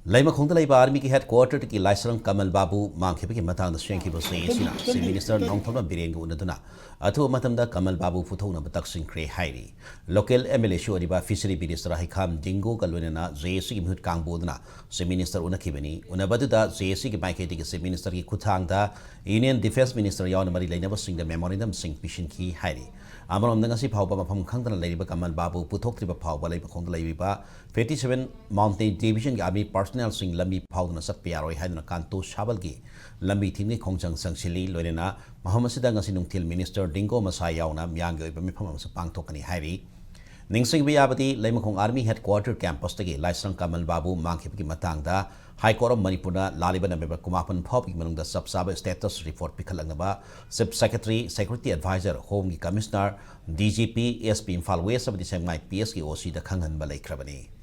Laimakong Laiba Army headquarter to Laishram Kamalbabu, Mankipi Matang the Shanky was saying, Sea Minister Nongtoma Birengu Unaduna, Atu Matamda Kamalbabu Futona Bataxin Cray Hairi, local MLA Shoriba Fishery Minister Hikam Dingo Galunana, Zaysi Mut Kambodana, Sea Minister Unakibani, Unabaduda, Zaysi Baiki, Sea Minister Kutangda, Union Defense Minister Yon Marie never sing the memorandum sing Pishin Ki Hairi. Amaram Nangasi Pauba from Kangan Laiba Kamalbabu, Putok Pauba Laipakong Laiba, 57 Mountain Division Army personnel sing Lambi Pauna Sapiaro had Kanto Shabalgi, Lambi Tini Kongchang Sangsili, Lorena, Mohammed Sidangasinung Minister Dingo Masayauna, Miango, Bamipam Sapang Tokani Hari. Ningsing Biabati, Lamakong Army Headquarter Campus Tagi, Laishram Kamalbabu, Mankipi Matangda, High Court of Manipur, Laliban and Kumapan Pop, Manung the Sub Status Report Pikalangaba, Sub Secretary, Security Advisor, Home Commissioner, DGP, SP Infal West of the same PSK OC the Kangan Balay Krabani.